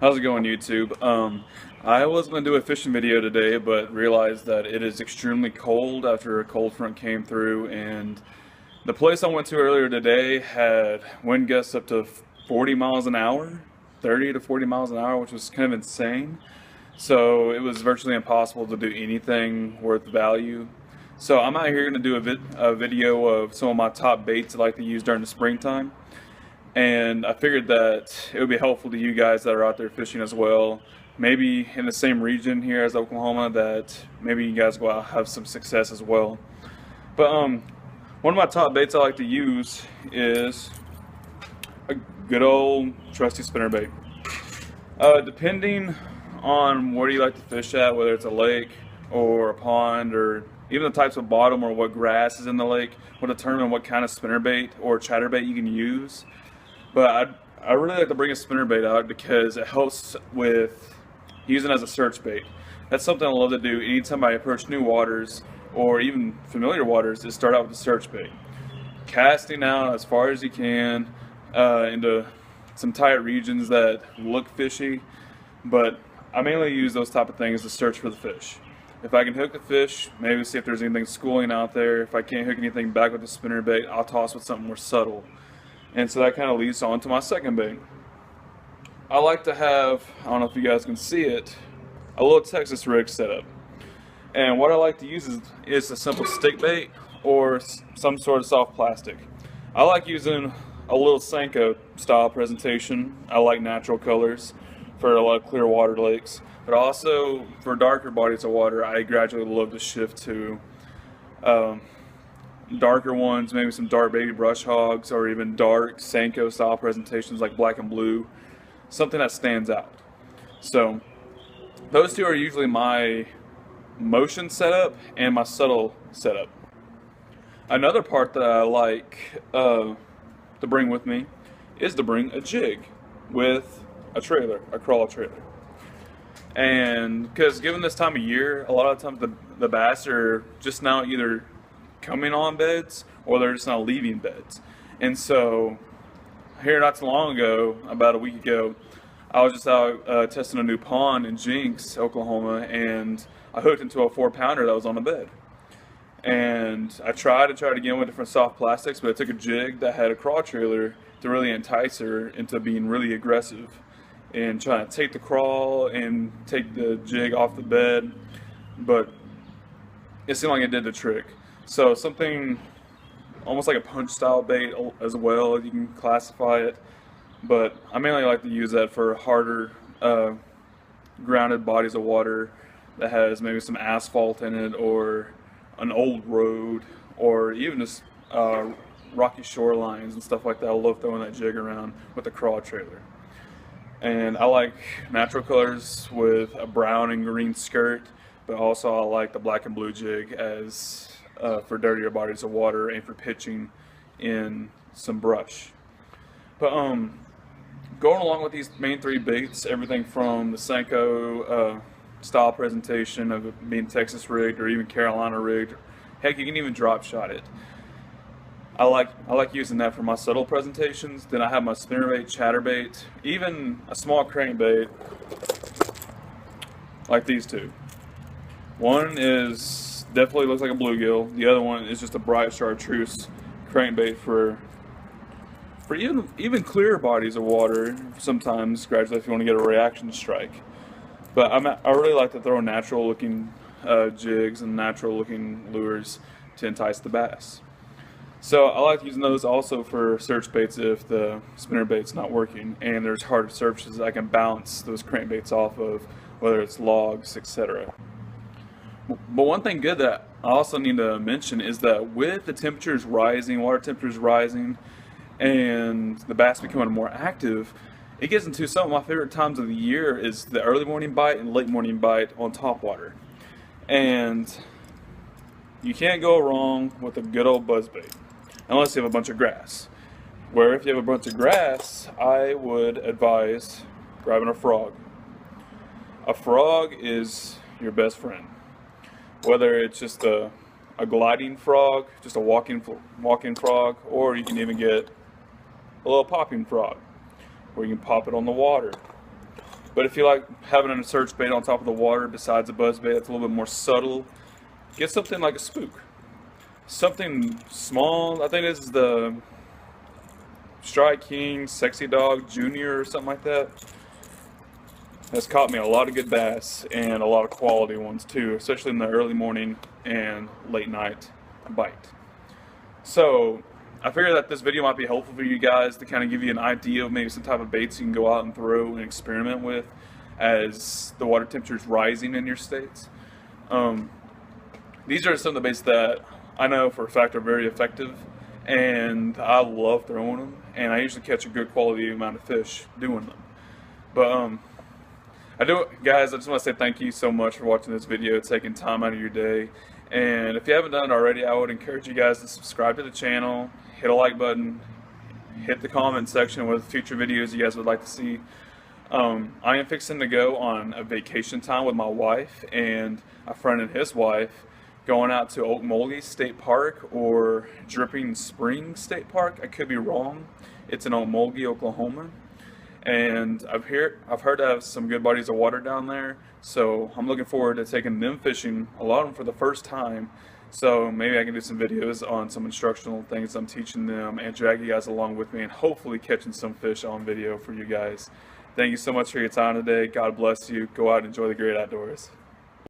How's it going, YouTube? I was going to do a fishing video today, but realized that it is extremely cold after a cold front came through, and the place I went to earlier today had wind gusts up to 40 miles an hour, 30 to 40 miles an hour, which was kind of insane. So it was virtually impossible to do anything worth value. So I'm out here going to do a video of some of my top baits I like to use during the springtime. And I figured that it would be helpful to you guys that are out there fishing as well. Maybe in the same region here as Oklahoma, that maybe you guys go out and have some success as well. But one of my top baits I like to use is a good old trusty spinnerbait. Depending on where you like to fish at, whether it's a lake or a pond or even the types of bottom or what grass is in the lake, will determine what kind of spinnerbait or chatterbait you can use. But I really like to bring a spinnerbait out because it helps with using it as a search bait. That's something I love to do anytime I approach new waters or even familiar waters, is start out with a search bait. Casting out as far as you can into some tight regions that look fishy, but I mainly use those type of things to search for the fish. If I can hook the fish, maybe see if there's anything schooling out there. If I can't hook anything back with the spinnerbait, I'll toss with something more subtle. And so that kind of leads on to my second bait. I like to have, I don't know if you guys can see it, a little Texas rig setup. And what I like to use is a simple stick bait or some sort of soft plastic. I like using a little Senko style presentation. I like natural colors for a lot of clear water lakes. But also for darker bodies of water, I gradually love to shift to darker ones, maybe some dark baby brush hogs or even dark Senko style presentations like black and blue, something that stands out. So those two are usually my motion setup and my subtle setup. Another part that I like to bring with me is to bring a jig with a trailer, a crawl trailer. And because given this time of year, a lot of times the bass are just now either coming on beds or they're just not leaving beds. And so here not too long ago, about a week ago, I was just out testing a new pond in Jinx, Oklahoma, and I hooked into a 4-pounder that was on the bed. And I tried again with different soft plastics, but I took a jig that had a crawl trailer to really entice her into being really aggressive and trying to take the crawl and take the jig off the bed, but it seemed like it did the trick. So something almost like a punch style bait as well, you can classify it, but I mainly like to use that for harder grounded bodies of water that has maybe some asphalt in it or an old road or even just rocky shorelines and stuff like that. I love throwing that jig around with the crawl trailer. And I like natural colors with a brown and green skirt, but also I like the black and blue jig as for dirtier bodies of water and for pitching in some brush. But going along with these main three baits, everything from the Senko style presentation of it being Texas rigged or even Carolina rigged, heck, you can even drop shot it. I like using that for my subtle presentations. Then I have my spinnerbait, chatterbait, even a small crankbait like these two. One is definitely looks like a bluegill. The other one is just a bright chartreuse crankbait for even clearer bodies of water. Sometimes, gradually, if you want to get a reaction strike. But I really like to throw natural looking jigs and natural looking lures to entice the bass. So I like using those also for search baits if the spinnerbait's not working and there's harder surfaces I can bounce those crankbaits off of, whether it's logs, etc. But one thing good that I also need to mention is that with the temperatures rising, water temperatures rising, and the bass becoming more active, it gets into some of my favorite times of the year is the early morning bite and late morning bite on topwater. And you can't go wrong with a good old buzzbait unless you have a bunch of grass. Where if you have a bunch of grass, I would advise grabbing a frog. A frog is your best friend. Whether it's just a gliding frog, just a walking frog, or you can even get a little popping frog, where you can pop it on the water. But if you like having a search bait on top of the water besides a buzz bait that's a little bit more subtle, get something like a spook. Something small. I think this is the Strike King Sexy Dog Junior or something like that. Has caught me a lot of good bass and a lot of quality ones too, especially in the early morning and late night bite. So I figured that this video might be helpful for you guys to kind of give you an idea of maybe some type of baits you can go out and throw and experiment with as the water temperature is rising in your states. These are some of the baits that I know for a fact are very effective, and I love throwing them, and I usually catch a good quality amount of fish doing them. But guys, I just want to say thank you so much for watching this video, taking time out of your day. And if you haven't done it already, I would encourage you guys to subscribe to the channel, hit a like button, hit the comment section with future videos you guys would like to see. I am fixing to go on a vacation time with my wife and a friend and his wife, going out to Okmulgee State Park or Dripping Springs State Park. I could be wrong. It's in Okmulgee, Oklahoma. And I've heard I have some good bodies of water down there, so I'm looking forward to taking them fishing, a lot of them for the first time. So maybe I can do some videos on some instructional things I'm teaching them and drag you guys along with me and hopefully catching some fish on video for you guys. Thank you so much for your time today. God bless you. Go out and enjoy the great outdoors.